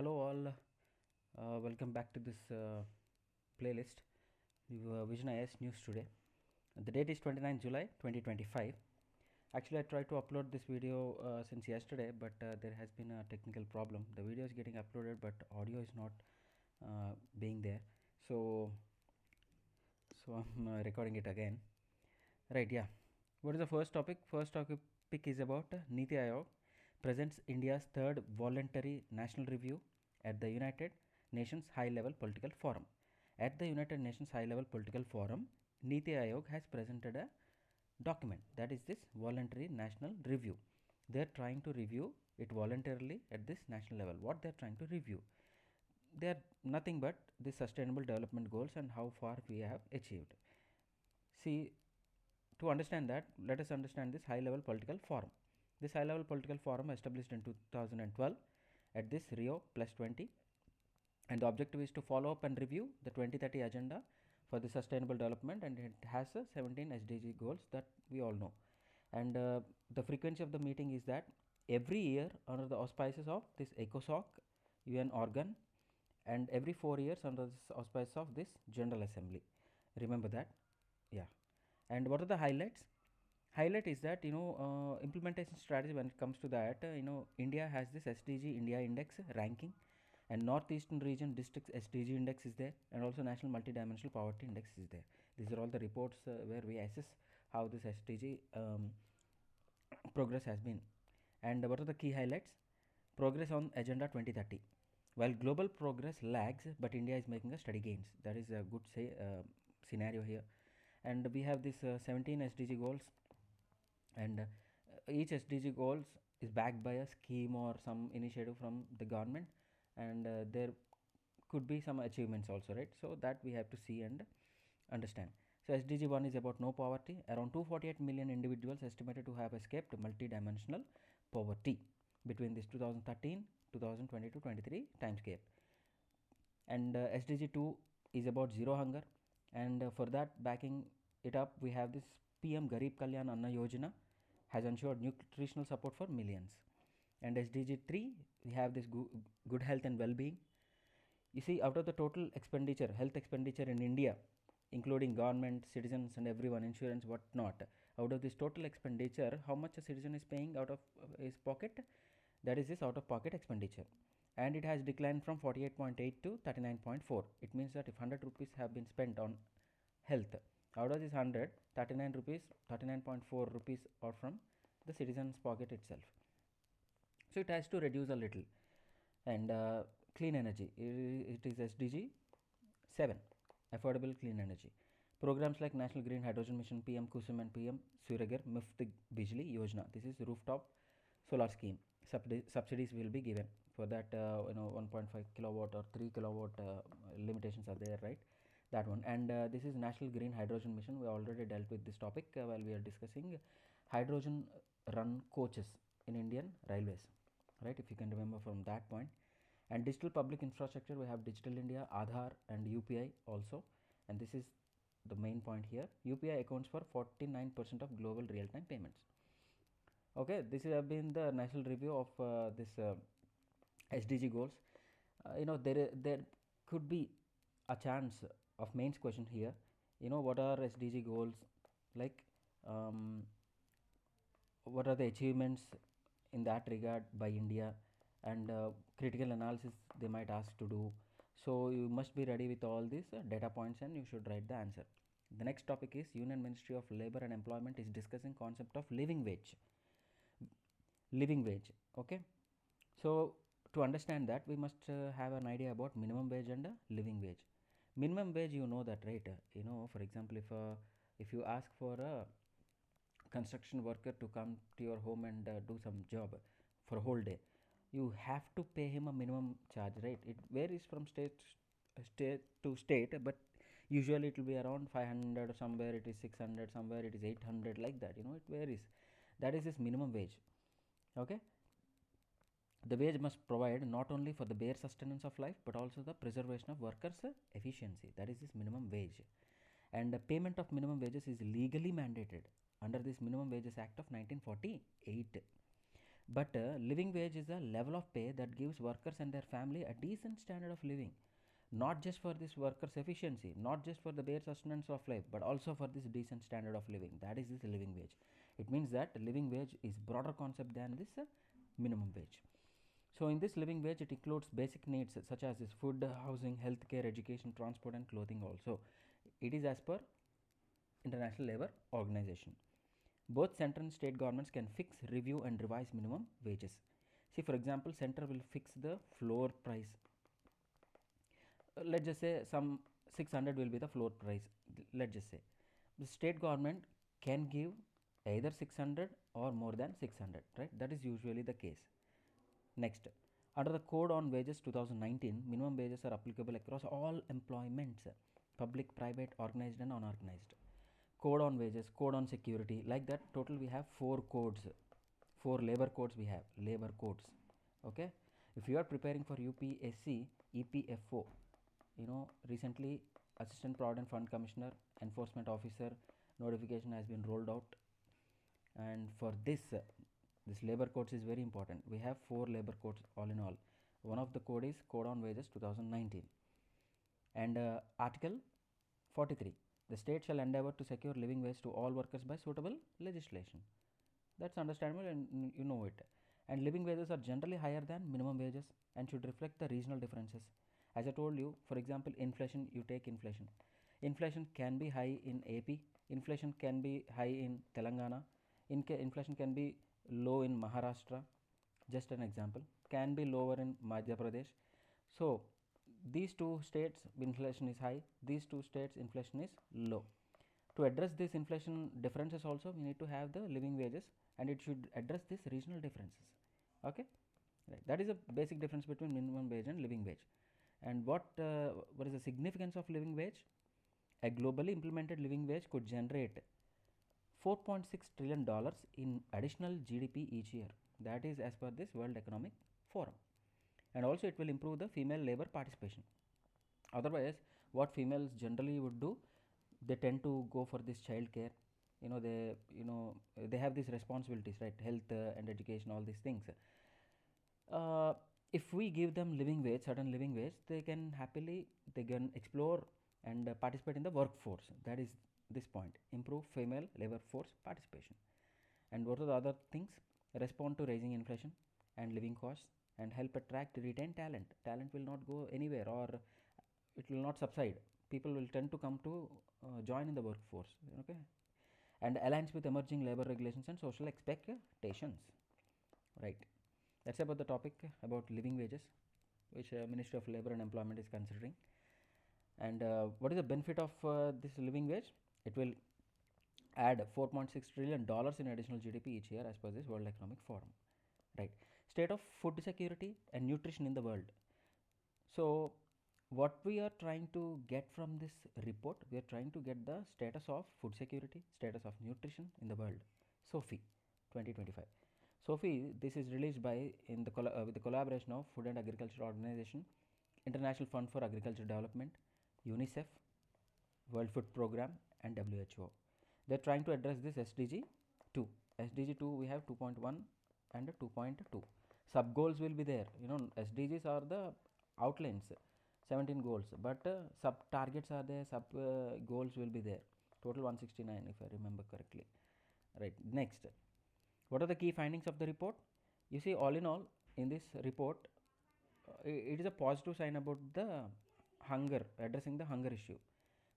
Hello all, welcome back to this playlist, Vision IS News Today. The date is 29 July 2025. Actually, I tried to upload this video since yesterday, but there has been a technical problem. The video is getting uploaded, but audio is not being there. So I'm recording it again. Right, yeah. What is the first topic? First topic is about Niti Aayog presents India's third voluntary national review at the United Nations High Level Political Forum. At the United Nations High Level Political Forum, Niti Aayog has presented a document, that is this voluntary national review. They are trying to review it voluntarily at this national level. What they are trying to review? They are nothing but the sustainable development goals and how far we have achieved. See, to understand that, let us understand this high level political forum. This high level political forum established in 2012 at this Rio plus 20, and the objective is to follow up and review the 2030 agenda for the sustainable development, and it has 17 SDG goals that we all know. And the frequency of the meeting is that every year under the auspices of this ECOSOC UN organ, and every 4 years under the auspices of this General Assembly. Remember that, yeah. And what are the highlights? Highlight is that implementation strategy. When it comes to that, India has this SDG India Index ranking, and Northeastern Region Districts SDG Index is there, and also National Multidimensional Poverty Index is there. These are all the reports where we assess how this SDG progress has been. And what are the key highlights? Progress on Agenda 2030. While global progress lags, but India is making a steady gains. That is a good scenario here. And we have this 17 SDG goals, and each SDG goals is backed by a scheme or some initiative from the government, and there could be some achievements also, right? So that we have to see and understand. So SDG 1 is about no poverty. Around 248 million individuals estimated to have escaped multidimensional poverty between this 2013 2022 23 timescale. And SDG 2 is about zero hunger, and for that, backing it up, we have this PM Garib Kalyan Anna Yojana has ensured nutritional support for millions. And SDG 3, we have this good health and well-being. You see, out of the total expenditure, health expenditure in India, including government, citizens and everyone, insurance, what not, out of this total expenditure, how much a citizen is paying out of his pocket? That is his out of pocket expenditure, and it has declined from 48.8 to 39.4. It means that if 100 rupees have been spent on health, out of this 100, 39 rupees, 39.4 rupees are from the citizen's pocket itself. So it has to reduce a little. And clean energy, it is SDG 7, affordable clean energy. Programs like National Green Hydrogen Mission, PM Kusum and PM Suryaghar Muft Bijli Yojana. This is rooftop solar scheme. Subsidies will be given for that. 1.5 kilowatt or 3 kilowatt limitations are there, right? That one. And this is National Green Hydrogen Mission. We already dealt with this topic while we are discussing hydrogen run coaches in Indian Railways, right? If you can remember from that point. And digital public infrastructure, we have Digital India, Aadhaar and UPI also, and this is the main point here. UPI accounts for 49% of global real-time payments. Okay, this has been the national review of this SDG goals. There could be a chance of mains question here. What are SDG goals like? What are the achievements in that regard by India, and critical analysis they might ask to do. So you must be ready with all these data points, and you should write the answer. The next topic is Union Ministry of Labor and Employment is discussing concept of living wage. Okay, so to understand that, we must have an idea about minimum wage and living wage. Minimum wage, you know that, right? For example, if you ask for a construction worker to come to your home and do some job for a whole day, you have to pay him a minimum charge, right? It varies from state to state, but usually it will be around 500, somewhere it is 600, somewhere it is 800, like that. It varies. That is his minimum wage. Okay, the wage must provide not only for the bare sustenance of life, but also the preservation of workers' efficiency. That is his minimum wage. And the payment of minimum wages is legally mandated under this Minimum Wages Act of 1948. But living wage is a level of pay that gives workers and their family a decent standard of living, not just for this workers' efficiency, not just for the bare sustenance of life, but also for this decent standard of living. That is this living wage. It means that living wage is broader concept than this minimum wage. So in this living wage, it includes basic needs such as this food, housing, healthcare, education, transport, and clothing. Also, it is as per International Labour Organization. Both central and state governments can fix, review, and revise minimum wages. See, for example, center will fix the floor price. Let's just say some 600 will be the floor price. Let's just say the state government can give either 600 or more than 600, right? That is usually the case. Next, under the Code on Wages 2019, minimum wages are applicable across all employments, public, private, organized, and unorganized. Code on wages, code on security, like that. Total, we have 4 codes, 4 labor codes. We have labor codes. Okay, if you are preparing for UPSC, EPFO, recently Assistant Provident Fund Commissioner, Enforcement Officer notification has been rolled out, and for this labor codes is very important. We have 4 labor codes all in all. One of the code is Code on Wages 2019, and Article 43, the state shall endeavor to secure living wage to all workers by suitable legislation. That's understandable, and you know it. And living wages are generally higher than minimum wages and should reflect the regional differences. As I told you, for example, inflation, you take inflation. Inflation can be high in AP, inflation can be high in Telangana, inflation can be low in Maharashtra, just an example, can be lower in Madhya Pradesh. So, these two states inflation is high, these two states inflation is low. To address this inflation differences also, we need to have the living wages, and it should address this regional differences. Okay, right. That is a basic difference between minimum wage and living wage. And what is the significance of living wage? A globally implemented living wage could generate $4.6 trillion in additional GDP each year. That is as per this World Economic Forum. And also it will improve the female labor participation. Otherwise, what females generally would do, they tend to go for this child care. They have these responsibilities, right? Health and education, all these things. If we give them living wage, certain living wage, they can explore and participate in the workforce. That is this point, improve female labor force participation. And what are the other things? Respond to rising inflation and living costs, and help attract, retain talent. Talent will not go anywhere, or it will not subside. People will tend to come to join in the workforce. Okay, and aligns with emerging labor regulations and social expectations. Right. That's about the topic about living wages, which Ministry of Labor and Employment is considering. And what is the benefit of this living wage? It will add $4.6 trillion in additional GDP each year as per this World Economic Forum. Right. State of food security and nutrition in the world. So, what we are trying to get from this report, we are trying to get the status of food security, status of nutrition in the world. SOFI 2025. SOFI, this is released by with the collaboration of Food and Agriculture Organization, International Fund for Agriculture Development, UNICEF, World Food Program, and WHO. They are trying to address this SDG 2. SDG 2, we have 2.1 and 2.2. Sub goals will be there. SDGs are the outlines, 17 goals, but sub targets are there, sub goals will be there. Total 169, if I remember correctly. Right. Next, what are the key findings of the report? You see, all in all, in this report, it is a positive sign about the hunger, addressing the hunger issue.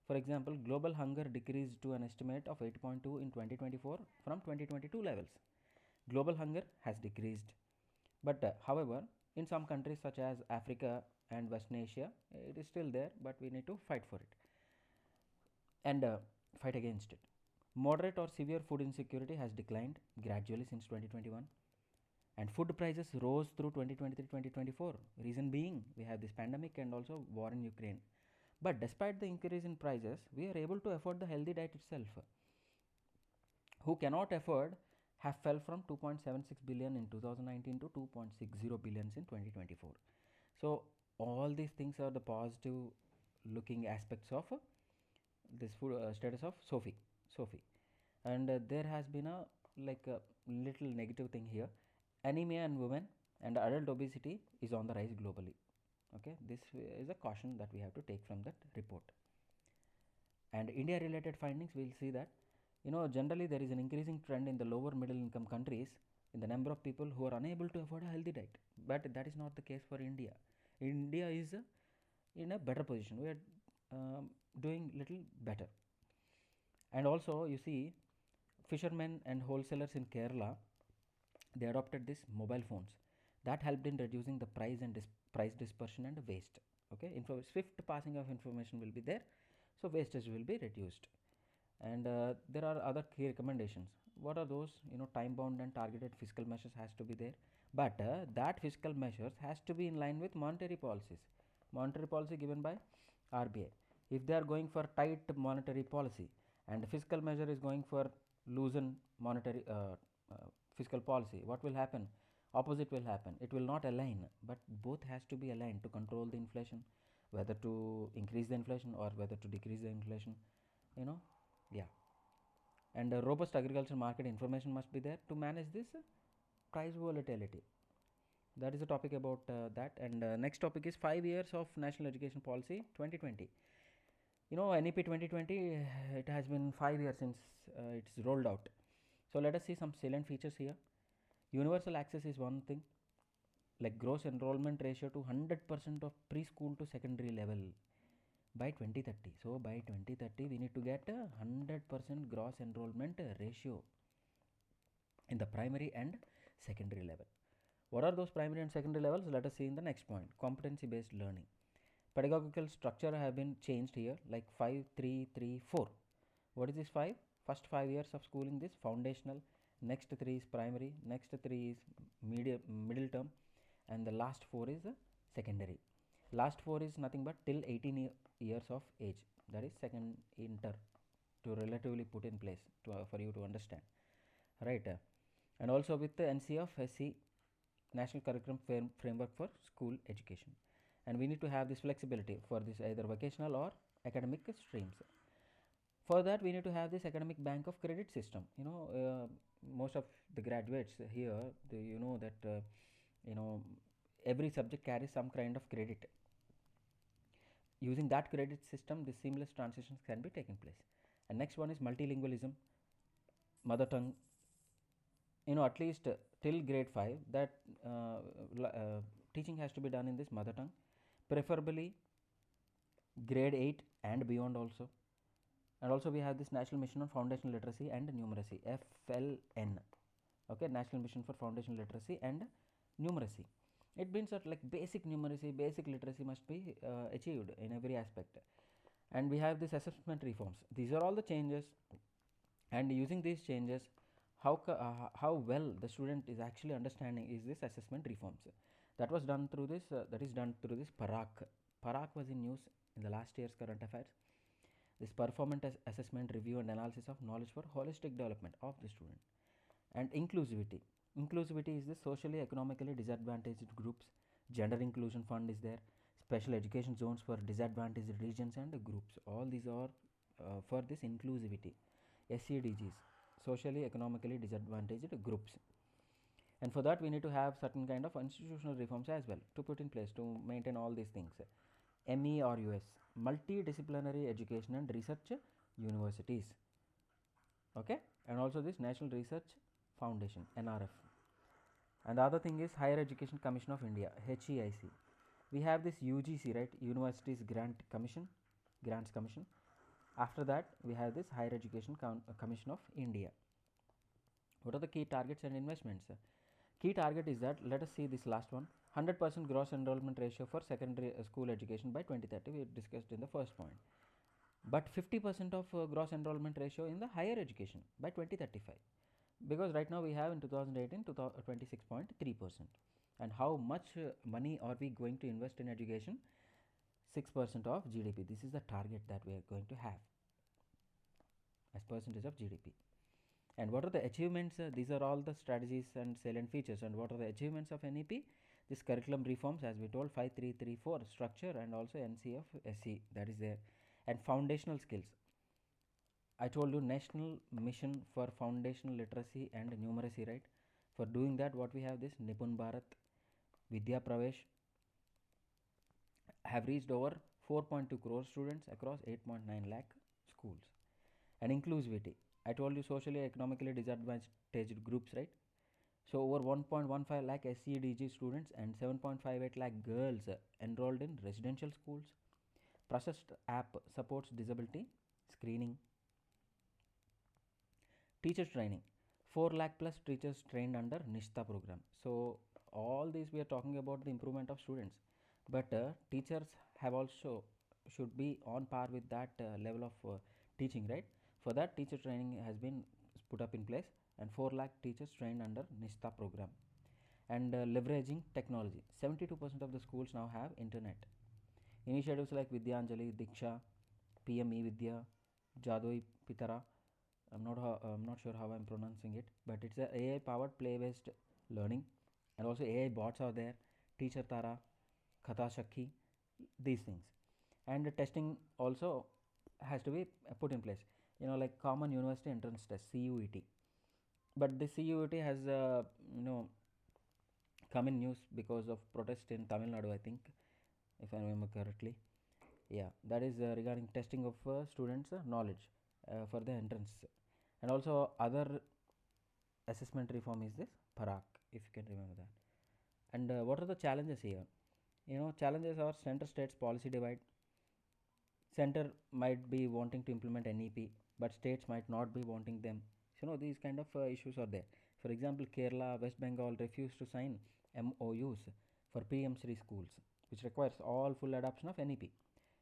For example, global hunger decreased to an estimate of 8.2 in 2024 from 2022 levels. Global hunger has decreased. But however, in some countries such as Africa and Western Asia, it is still there, but we need to fight for it and fight against it. Moderate or severe food insecurity has declined gradually since 2021, and food prices rose through 2023-2024. Reason being, we have this pandemic and also war in Ukraine. But despite the increase in prices, we are able to afford the healthy diet itself. Who cannot afford have fell from 2.76 billion in 2019 to 2.60 billions in 2024. So all these things are the positive looking aspects of this food status of SOFI. And there has been a little negative thing here. anemia in women and adult obesity is on the rise globally. Okay, this is a caution that we have to take from that report. And India related findings, we'll see that generally there is an increasing trend in the lower middle income countries in the number of people who are unable to afford a healthy diet, but that is not the case for India. India is in a better position. We are doing little better. And also you see, fishermen and wholesalers in Kerala, they adopted these mobile phones that helped in reducing the price and price dispersion and waste. Okay, swift passing of information will be there, so wastage will be reduced. And there are other key recommendations. What are those? Time bound and targeted fiscal measures has to be there, but that fiscal measures has to be in line with monetary policies, monetary policy given by RBI. If they are going for tight monetary policy and the fiscal measure is going for loosen monetary fiscal policy, what will happen? Opposite will happen. It will not align, but both has to be aligned to control the inflation, whether to increase the inflation or whether to decrease the inflation. you know yeah. And robust agriculture market information must be there to manage this price volatility. That is the topic about that. And next topic is 5 years of national education policy 2020. NEP 2020, it has been 5 years since it's rolled out. So let us see some salient features here. Universal access is one thing, like gross enrollment ratio to 100% of preschool to secondary level by 2030. So by 2030 we need to get a 100% gross enrollment ratio in the primary and secondary level. What are those primary and secondary levels? Let us see in the next point. Competency based learning. Pedagogical structure have been changed here, like 5 3 3 4. What is this 5? First 5 years of schooling, this foundational, next 3 is primary, next 3 is middle term, and the last 4 is secondary. Last 4 is nothing but till 18 years of age, that is second inter, to relatively put in place for you to understand, right? And also with the NC of SC, National Curriculum Framework for School Education. And we need to have this flexibility for this either vocational or academic streams. For that we need to have this academic bank of credit system. Most of the graduates here, you know that every subject carries some kind of credit. Using that credit system, the seamless transitions can be taken place. And next one is multilingualism, mother tongue. At least till grade 5, that teaching has to be done in this mother tongue, preferably grade 8 and beyond also. And also we have this National Mission on Foundational Literacy and Numeracy, FLN. Okay, National Mission for Foundational Literacy and Numeracy. It means that like basic numeracy, basic literacy must be achieved in every aspect. And we have this assessment reforms. These are all the changes, and using these changes, how well the student is actually understanding is this assessment reforms. That was done through this. That is done through this PARAK. PARAK was in news in the last year's current affairs. This performance assessment, review and analysis of knowledge for holistic development of the student. And inclusivity. Inclusivity is the socially economically disadvantaged groups. Gender inclusion fund is there. Special education zones for disadvantaged regions and groups. All these are for this inclusivity. SEDGs, socially economically disadvantaged groups. And for that we need to have certain kind of institutional reforms as well to put in place to maintain all these things. MERUS, multidisciplinary education and research universities. Okay, and also this National Research Foundation, NRF. And the other thing is Higher Education Commission of India, HEIC. We have this UGC, right, Universities Grants Commission. After that we have this Higher Education Commission of India. What are the key targets and investments? Key target is that, let us see this last one, 100% gross enrollment ratio for secondary school education by 2030. We discussed in the first point. But 50% of gross enrollment ratio in the higher education by 2035. Because right now we have in 2018 26.3%. And how much money are we going to invest in education? 6% of GDP. This is the target that we are going to have as percentage of GDP. And what are the achievements? These are all the strategies and salient features. And what are the achievements of NEP? This curriculum reforms, as we told, 5334 structure, and also NC of SC, that is there. And foundational skills. I told you National Mission for Foundational Literacy and Numeracy, right? For doing that, what we have, this Nipun Bharat, Vidya Pravesh have reached over 4.2 crore students across 8.9 lakh schools. And inclusivity, I told you socially economically disadvantaged groups, right? So over 1.15 lakh SCDG students and 7.58 lakh girls enrolled in residential schools. Processed app supports disability screening. Teachers training, 4 lakh plus teachers trained under Nishta program. So all these we are talking about the improvement of students, but teachers have also should be on par with that level of teaching, right? For that, teacher training has been put up in place, and 4 lakh teachers trained under Nishta program. And leveraging technology, 72% of the schools now have internet. Initiatives like Vidyanjali, Diksha, PME Vidya, Jadoi Pitara, I'm not sure how I'm pronouncing it, but it's a AI powered play based learning, and also AI bots are there, Teacher Tara, Khatha Shakhi, these things. And the testing also has to be put in place, like common university entrance test, CUET. But the CUET has you know come in news because of protest in Tamil Nadu, I think, if I remember correctly. Yeah, that is regarding testing of students' knowledge for the entrance. And also other assessment reform is this Parak, if you can remember that. And what are the challenges here? Challenges are center states policy divide. Center might be wanting to implement NEP, but states might not be wanting them. These kind of issues are there. For example, Kerala, West Bengal refused to sign MOUs for PM3 schools, which requires all full adoption of NEP.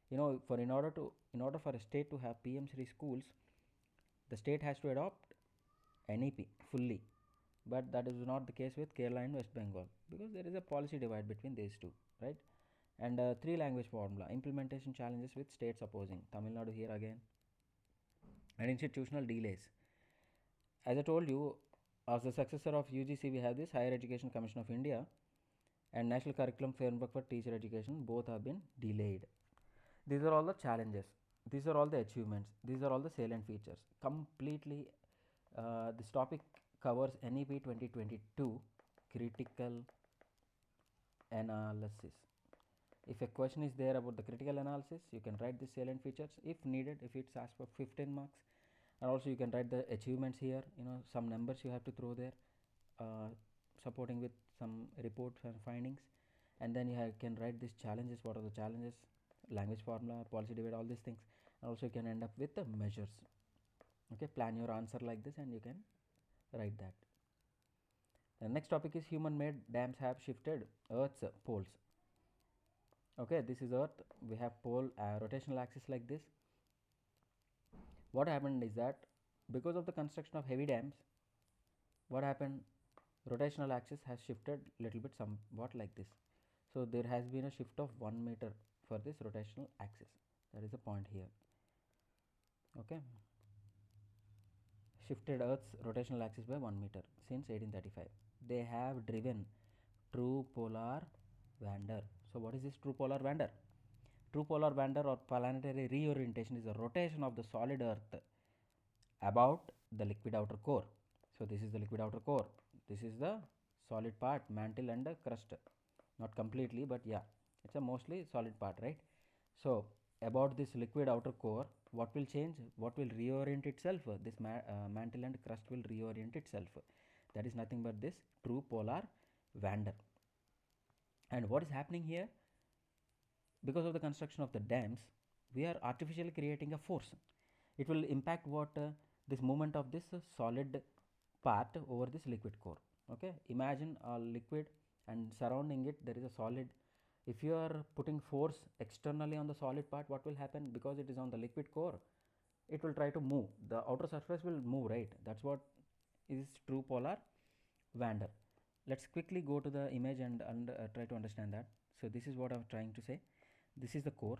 In order for a state to have PM3 schools, the state has to adopt NEP fully, but that is not the case with Kerala and West Bengal, because there is a policy divide between these two, right? And three language formula, implementation challenges with states opposing, Tamil Nadu here again. And institutional delays, as I told you, as the successor of UGC, we have this Higher Education Commission of India and National Curriculum Framework for Teacher Education. Both have been delayed. These are all the challenges, these are all the achievements, these are all the salient features. Completely, this topic covers NEP 2022 critical analysis. If a question is there about the critical analysis, you can write the salient features if needed, if it's asked for 15 marks. And also you can write the achievements here, some numbers you have to throw there, uh, supporting with some reports and findings. And then can write these challenges, what are the challenges, language formula, policy debate, all these things. And also you can end up with the measures. Okay, plan your answer like this and you can write that. The next topic is human made dams have shifted Earth's poles. Okay, this is Earth, we have pole rotational axis like this. What happened is that because of the construction of heavy dams, what happened, rotational axis has shifted little bit somewhat like this. So there has been a shift of 1 meter for this rotational axis. That is the point here. Okay, shifted Earth's rotational axis by 1 meter since 1835. They have driven true polar wander. So what is this true polar wander? True polar wander or planetary reorientation is a rotation of the solid Earth about the liquid outer core. So this is the liquid outer core, this is the solid part, mantle and the crust. Not completely, but yeah, it's a mostly solid part, right? So about this liquid outer core, what will change, what will reorient itself? This mantle and crust will reorient itself. That is nothing but this true polar wander. And what is happening here? Because of the construction of the dams, we are artificially creating a force. It will impact what this movement of this solid part over this liquid core. Okay, imagine a liquid and surrounding it there is a solid. If you are putting force externally on the solid part, what will happen? Because it is on the liquid core, it will try to move, the outer surface will move, right? That's what is true polar wander. Let's quickly go to the image and try to understand that. So this is what I'm trying to say. This is the core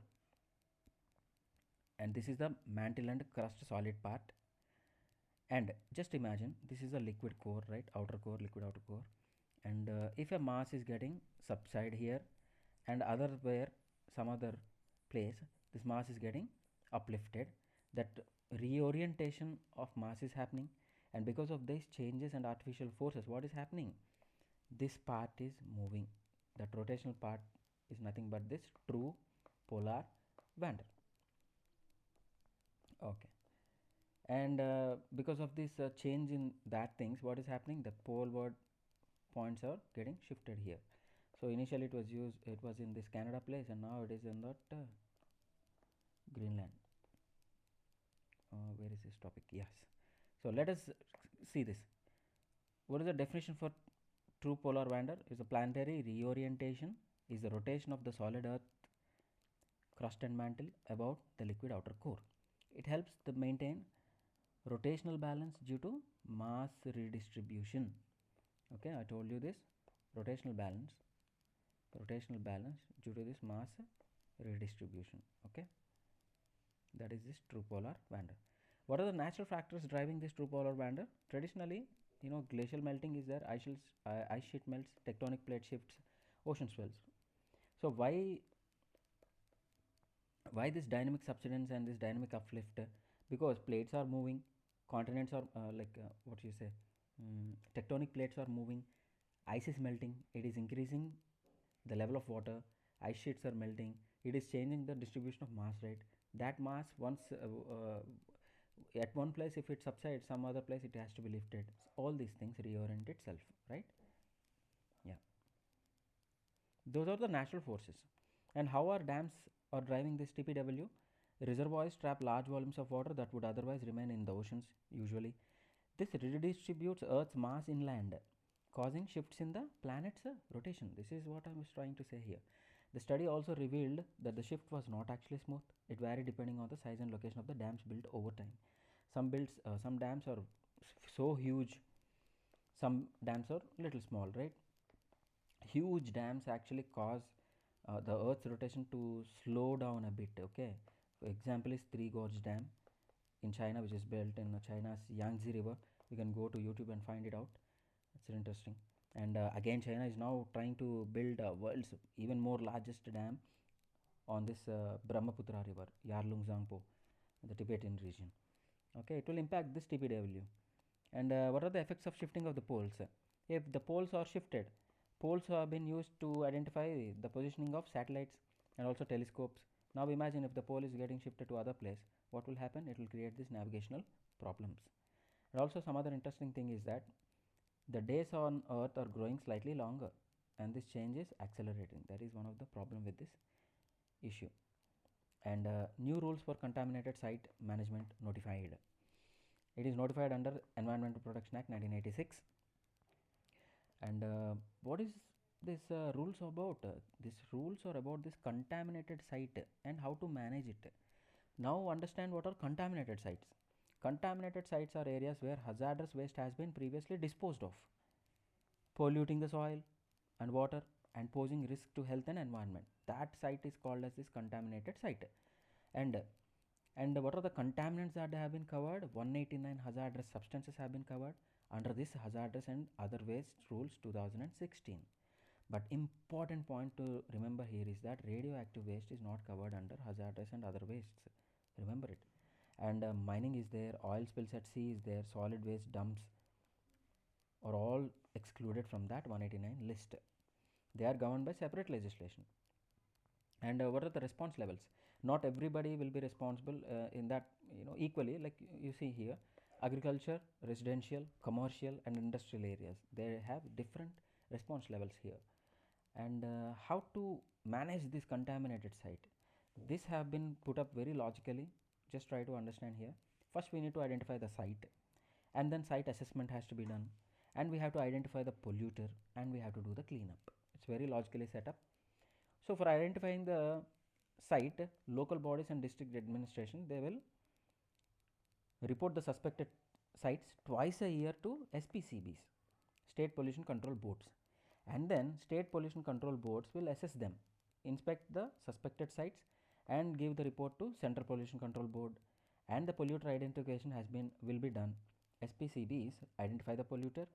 and this is the mantle and crust solid part. And just imagine this is a liquid core, right? Outer core, liquid outer core. And if a mass is getting subside here and other where some other place, this mass is getting uplifted, that reorientation of mass is happening, And because of these changes and artificial forces, what is happening? This part is moving. That rotational part is nothing but this true polar wander. Okay. And because of this change in that things, what is happening? The poleward points are getting shifted here. So initially it was in this Canada place, and now it is in that Greenland. Where is this topic? Yes. So let us see this. What is the definition for true polar wander? Is a planetary reorientation, is the rotation of the solid earth crust and mantle about the liquid outer core. It helps to maintain rotational balance due to mass redistribution. Okay, I told you this rotational balance due to this mass redistribution. Okay, that is this true polar wander. What are the natural factors driving this true polar wander? Traditionally, glacial melting is there, ice sheet melts, tectonic plate shifts, ocean swells. So why this dynamic subsidence and this dynamic uplift? Because plates are moving, continents are what you say, tectonic plates are moving, ice is melting, it is increasing the level of water, ice sheets are melting, it is changing the distribution of mass, right? That mass once at one place, if it subsides, some other place it has to be lifted. All these things reorient itself, right? Yeah, those are the natural forces. And how are dams are driving this TPW? Reservoirs trap large volumes of water that would otherwise remain in the oceans. Usually this redistributes earth's mass inland, causing shifts in the planet's rotation. This is what I was trying to say here. The study also revealed that the shift was not actually smooth. It varied depending on the size and location of the dams built over time. Some dams are so huge, some dams are little small, right? Huge dams actually cause the earth's rotation to slow down a bit. Okay, for example is Three Gorge Dam in China, which is built in China's Yangtze River. You can go to YouTube and find it out. It's interesting. And again, China is now trying to build world's even more largest dam on this Brahmaputra river, Yarlung Zangpo, the Tibetan region. Okay, it will impact this TPW. And what are the effects of shifting of the poles? If the poles are shifted, poles have been used to identify the positioning of satellites and also telescopes. Now imagine if the pole is getting shifted to other place, what will happen? It will create these navigational problems. And also some other interesting thing is that the days on earth are growing slightly longer, and this change is accelerating. That is one of the problem with this issue. And new rules for contaminated site management notified. It is notified under Environmental Protection Act 1986. And what is this rules about? These rules are about this contaminated site and how to manage it. Now understand what are contaminated sites. Contaminated sites are areas where hazardous waste has been previously disposed of, polluting the soil and water and posing risk to health and environment. That site is called as this contaminated site. And what are the contaminants that have been covered? 189 hazardous substances have been covered under this hazardous and other waste rules 2016. But important point to remember here is that radioactive waste is not covered under hazardous and other wastes. Remember it. And mining is there, oil spills at sea is there, solid waste dumps are all excluded from that 189 list. They are governed by separate legislation. And what are the response levels? Not everybody will be responsible in that equally. Like you see here, agriculture, residential, commercial and industrial areas, they have different response levels here. And how to manage this contaminated site, this have been put up very logically. Just try to understand here. First we need to identify the site, and then site assessment has to be done, and we have to identify the polluter, and we have to do the cleanup. It's very logically set up. So for identifying the site, local bodies and district administration, they will report the suspected sites twice a year to SPCBs, State Pollution Control Boards, and then State Pollution Control Boards will assess them, inspect the suspected sites and give the report to Central Pollution Control Board, and the polluter identification will be done. SPCBs identify the polluter.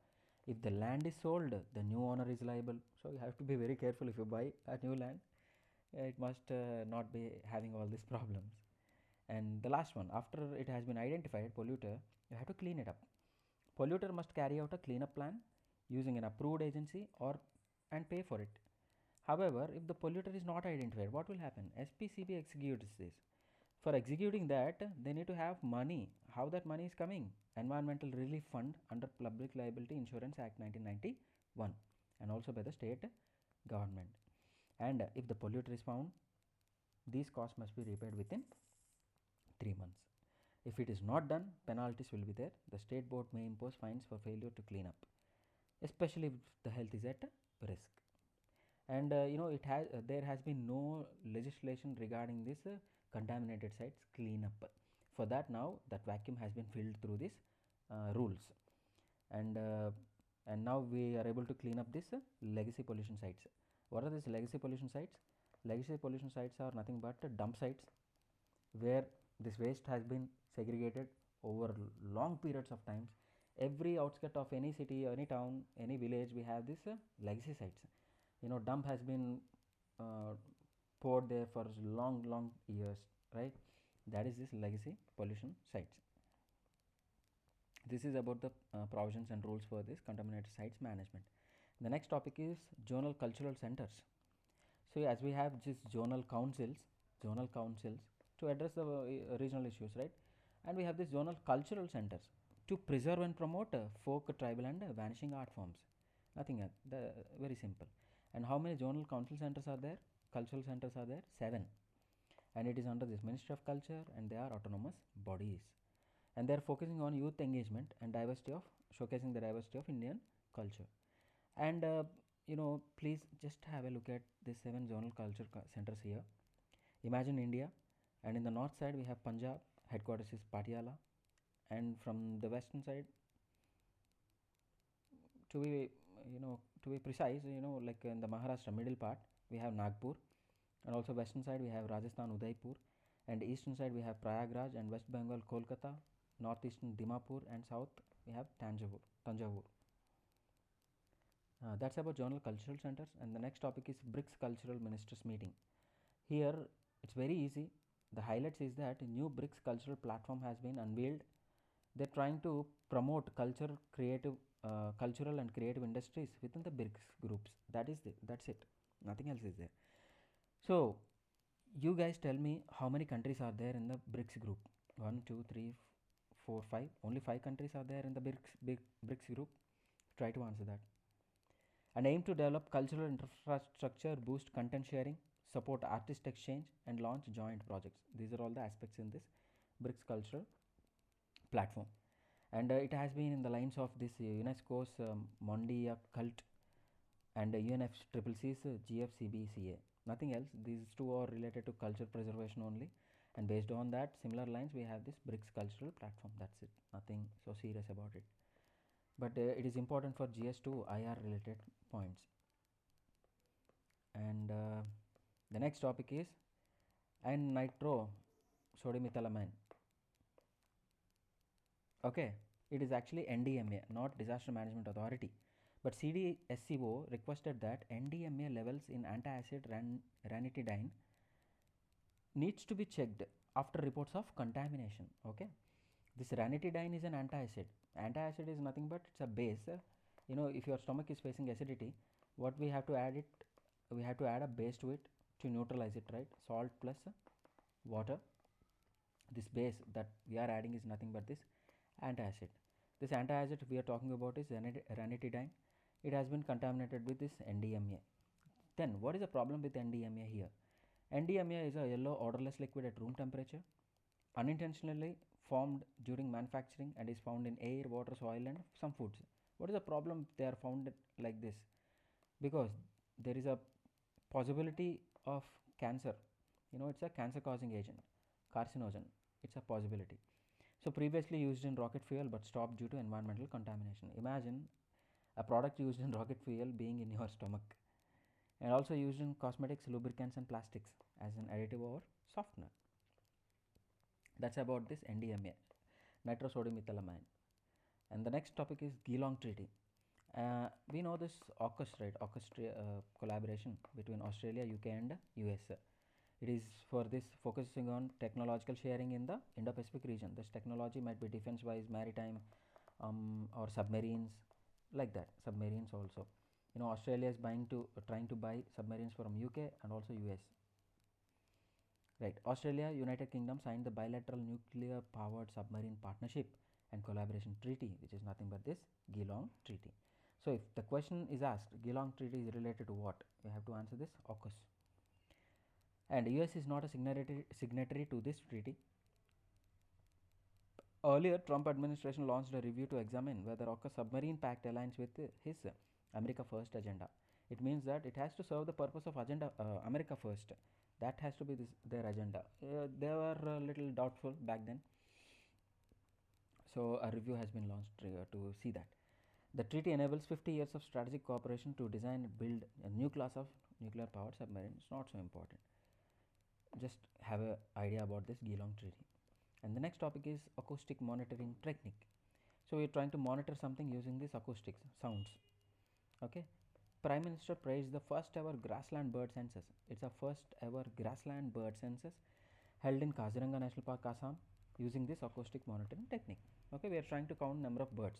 If the land is sold, the new owner is liable. So you have to be very careful if you buy a new land. It must not be having all these problems. And the last one, after it has been identified polluter, you have to clean it up. Polluter must carry out a cleanup plan using an approved agency or and pay for it. However, if the polluter is not identified, what will happen? SPCB executes this. For executing that, they need to have money. How that money is coming? Environmental Relief Fund under Public Liability Insurance Act 1991 and also by the state government. And if the polluter is found, these costs must be repaid within 3 months. If it is not done, penalties will be there. The state board may impose fines for failure to clean up, especially if the health is at risk. And there has been no legislation regarding this contaminated sites cleanup. For that, now that vacuum has been filled through these rules, and now we are able to clean up this legacy pollution sites. What are these legacy pollution sites? Legacy pollution sites are nothing but dump sites where this waste has been segregated over long periods of times. Every outskirt of any city, any town, any village, we have this legacy sites. Dump has been uh, poured there for long years, right? That is this legacy pollution sites. This is about the provisions and rules for this contaminated sites management. The next topic is zonal cultural centers. So as we have just zonal councils to address the regional issues, right? And we have this zonal cultural centers to preserve and promote folk, tribal, and vanishing art forms. Nothing else. Very simple. And how many zonal council centers are there? Cultural centers are there? 7. And it is under this Ministry of Culture, and they are autonomous bodies. And they are focusing on youth engagement and showcasing the diversity of Indian culture. And please just have a look at these 7 zonal culture centers here. Imagine India, and in the north side we have Punjab, headquarters is Patiala, and from the western side, to be precise, like in the Maharashtra middle part we have Nagpur, and also western side we have Rajasthan Udaipur, and eastern side we have Prayagraj, and West Bengal Kolkata, northeastern Dimapur, and south we have Tanjavur. That's about zonal cultural centers. And the next topic is BRICS Cultural Ministers Meeting. Here it's very easy. The highlights is that a new BRICS cultural platform has been unveiled. They're trying to promote cultural and creative industries within the BRICS groups. That's it. Nothing else is there. So you guys tell me how many countries are there in the BRICS group? 1, 2, 3, 4, 5. Only 5 countries are there in the BRICS group. Try to answer that. And aim to develop cultural infrastructure, boost content sharing, support artist exchange, and launch joint projects. These are all the aspects in this BRICS cultural platform. And it has been in the lines of this UNESCO's Mondia Cult and UNFCCC's GFCBCA. Nothing else. These two are related to culture preservation only. And based on that, similar lines, we have this BRICS cultural platform. That's it. Nothing so serious about it. But it is important for GS2 IR related points. And the next topic is and nitro sodimethylamine. Okay, it is actually NDMA, not Disaster Management Authority. But CDSCO requested that NDMA levels in antiacid ranitidine needs to be checked after reports of contamination. Okay, this ranitidine is an antacid. Antacid is nothing but it's a base. If your stomach is facing acidity, what we have to add a base to it to neutralize it, right? Salt plus water. This base that we are adding is nothing but this antacid. This antacid we are talking about is ranitidine. It has been contaminated with this NDMA. Then what is the problem with NDMA here? NDMA is a yellow odorless liquid at room temperature, unintentionally formed during manufacturing, and is found in air, water, soil, and some foods. What is the problem they are found like this? Because there is a possibility of cancer. It's a cancer causing agent, carcinogen. It's a possibility. So previously used in rocket fuel but stopped due to environmental contamination. Imagine a product used in rocket fuel being in your stomach, and also used in cosmetics, lubricants, and plastics as an additive or softener. That's about this NDMA, nitrosodimethylamine. And the next topic is Geelong Treaty. We know this AUKUS, right? AUKUS collaboration between Australia, UK, and US. It is for this focusing on technological sharing in the Indo-Pacific region. This technology might be defense-wise, maritime, or submarines, like that. Submarines also. Australia is trying to buy submarines from UK and also US. Right. Australia, United Kingdom signed the bilateral nuclear powered submarine partnership and collaboration treaty, which is nothing but this Geelong Treaty. So, if the question is asked, Geelong Treaty is related to what? We have to answer this AUKUS. And US is not a signatory to this treaty. Earlier, Trump administration launched a review to examine whether AUKUS submarine pact aligns with his America First agenda. It means that it has to serve the purpose of agenda America First. That has to be their agenda. They were a little doubtful back then. So a review has been launched to see that. The treaty enables 50 years of strategic cooperation to design and build a new class of nuclear powered submarine. It's not so important. Just have an idea about this Geelong Treaty. And the next topic is acoustic monitoring technique. So we're trying to monitor something using these acoustics sounds. Okay. Prime Minister praised the first ever grassland bird census. It's a first ever grassland bird census held in Kaziranga National Park, Assam, using this acoustic monitoring technique. Okay, we are trying to count number of birds.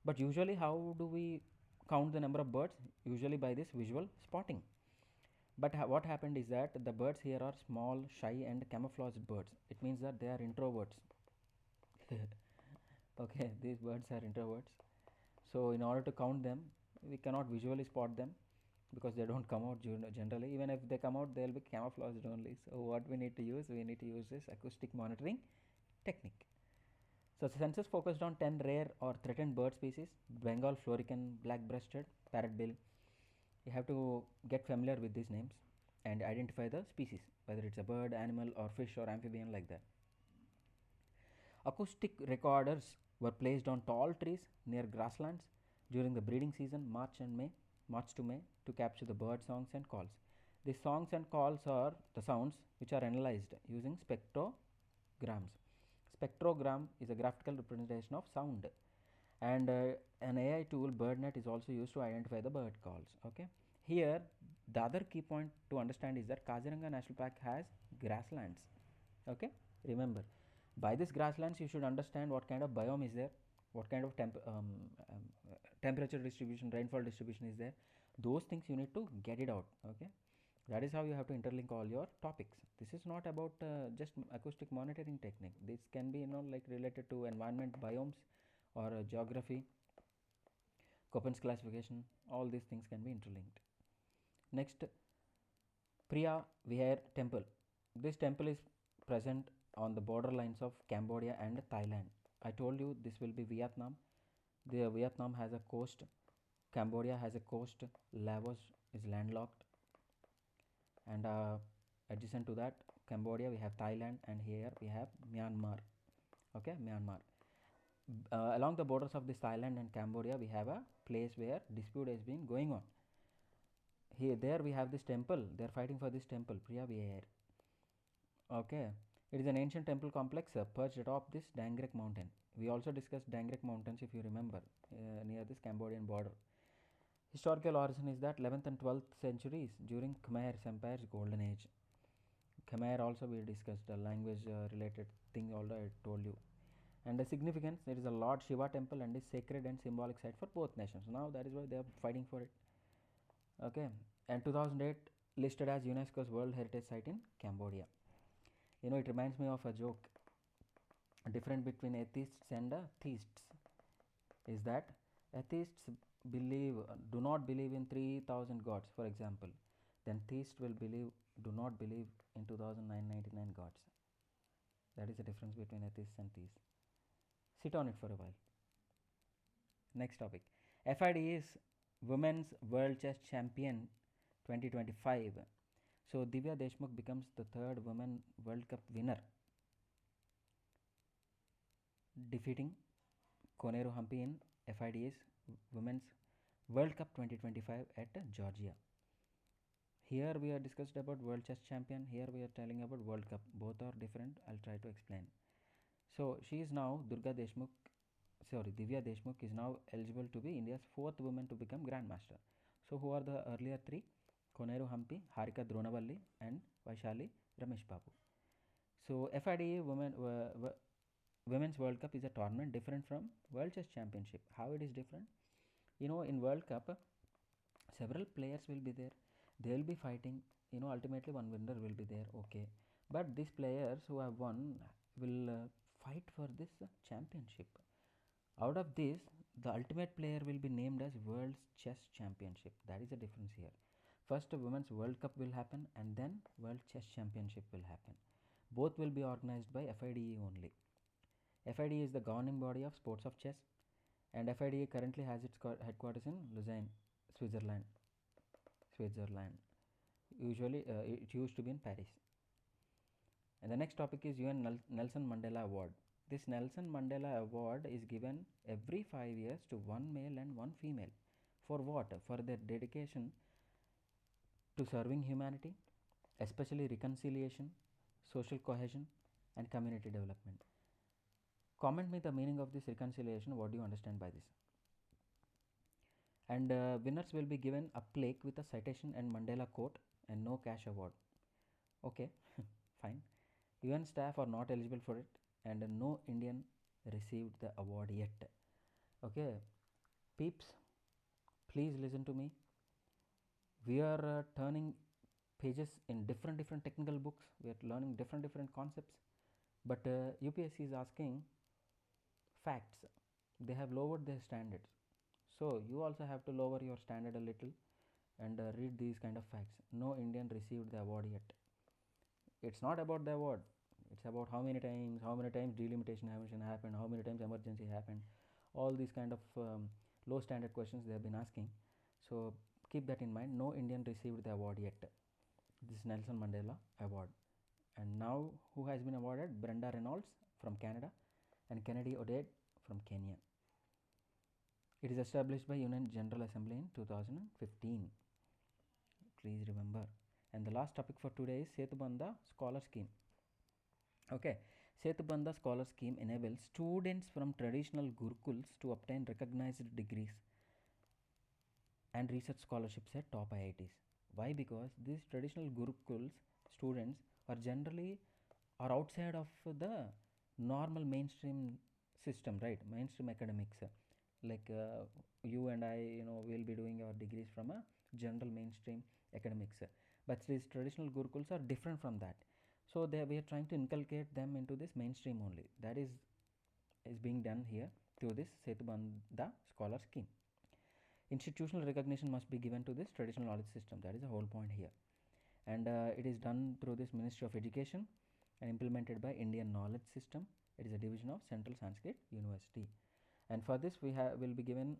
But usually, how do we count the number of birds? Usually by this visual spotting. But what happened is that the birds here are small, shy, and camouflaged birds. It means that they are introverts. Okay, these birds are introverts. So, in order to count them, we cannot visually spot them because they don't come out generally. Even if they come out, they will be camouflaged only. So, what we need to use? We need to use this acoustic monitoring technique. So, the census focused on 10 rare or threatened bird species: Bengal florican, black-breasted, parrotbill. You have to get familiar with these names and identify the species, whether it's a bird, animal, or fish, or amphibian, like that. Acoustic recorders were placed on tall trees near grasslands during the breeding season, March to May, to capture the bird songs and calls. These songs and calls are the sounds which are analyzed using spectrograms. Spectrogram is a graphical representation of sound, and an AI tool, BirdNet, is also used to identify the bird calls. Okay, here the other key point to understand is that Kaziranga National Park has grasslands. Okay, remember, by this grasslands you should understand what kind of biome is there, what kind of temperature distribution, rainfall distribution is there. Those things you need to get it out. Okay, that is how you have to interlink all your topics. This is not about just acoustic monitoring technique. This can be like related to environment, biomes, or geography, Köppen's classification. All these things can be interlinked. Next, Priya Vihaar temple. This temple is present on the borderlines of Cambodia and Thailand. I told you this will be Vietnam. The Vietnam has a coast, Cambodia has a coast, Laos is landlocked, and adjacent to that Cambodia we have Thailand, and here we have Myanmar. Okay, Myanmar. Along the borders of this Thailand and Cambodia we have a place where dispute has been going on. Here there we have this temple. They are fighting for this temple, Priya Vihaar. Okay, it is an ancient temple complex perched atop this Dangrek mountain. We also discussed Dangrek mountains, if you remember, near this Cambodian border. Historical origin is that 11th and 12th centuries during Khmer Empire's golden age. Khmer also we discussed, a language related thing already I told you. And the significance, there is a Lord Shiva temple and is sacred and symbolic site for both nations. Now that is why they are fighting for it. Okay, and 2008 listed as UNESCO's World Heritage Site in Cambodia. It reminds me of a joke. A difference between atheists and theists is that atheists do not believe in 3000 gods, for example. Then theists will do not believe in 2999 gods. That is the difference between atheists and theists. Sit on it for a while. Next topic. FID is Women's World Chess Champion 2025. So Divya Deshmukh becomes the third Women World Cup winner, defeating Koneru Hampi in FID's Women's World Cup 2025 at Georgia. Here we are discussed about World Chess Champion. Here we are telling about World Cup. Both are different. I'll try to explain. So she is now Divya Deshmukh is now eligible to be India's fourth woman to become Grandmaster. So who are the earlier three? Koneru Hampi, Harika Dronavalli, and Vaishali Ramesh Babu. So FIDE Women's World Cup is a tournament different from World Chess Championship. How it is different? In World Cup, several players will be there. They will be fighting. Ultimately one winner will be there. Okay, but these players who have won will fight for this championship. Out of this, the ultimate player will be named as World's Chess Championship. That is the difference here. First, Women's World Cup will happen, and then World Chess Championship will happen. Both will be organized by FIDE only. FIDE is the governing body of sports of chess, and FIDE currently has its headquarters in Lausanne, Switzerland. Switzerland. Usually, it used to be in Paris. And the next topic is UN Nelson Mandela Award. This Nelson Mandela Award is given every 5 years to one male and one female. For what? For their dedication to serving humanity, especially reconciliation, social cohesion, and community development. Comment me the meaning of this reconciliation. What do you understand by this? And winners will be given a plaque with a citation and Mandela quote and no cash award. Okay, fine. UN staff are not eligible for it, and no Indian received the award yet. Okay, peeps, please listen to me. We are turning pages in different technical books. We are learning different concepts, but UPSC is asking facts. They have lowered their standards, so you also have to lower your standard a little and read these kind of facts. No Indian received the award yet. It's not about the award, it's about how many times delimitation happened, how many times emergency happened. All these kind of low standard questions they have been asking. So keep that in mind. No Indian received the award yet. This Nelson Mandela Award. And now who has been awarded? Brenda Reynolds from Canada and Kennedy Oded from Kenya. It is established by UN General Assembly in 2015. Please remember. And the last topic for today is Setubandha Scholar Scheme. Okay, Setubandha Scholar Scheme enables students from traditional gurukuls to obtain recognized degrees and research scholarships at top IITs. Why? Because these traditional gurukuls students are generally are outside of the normal mainstream system, right? Mainstream academics. Like you and I, will be doing our degrees from a general mainstream academics. But these traditional gurukuls are different from that. So we are trying to inculcate them into this mainstream only. That is being done here through this Setubandha Scholar Scheme. Institutional recognition must be given to this traditional knowledge system. That is the whole point here. And it is done through this Ministry of Education and implemented by Indian Knowledge System. It is a division of Central Sanskrit University. And for this they will be given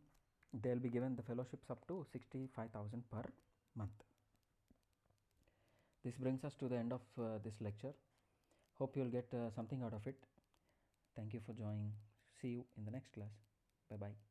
the fellowships up to 65,000 per month. This brings us to the end of this lecture. Hope you will get something out of it. Thank you for joining. See you in the next class. Bye bye.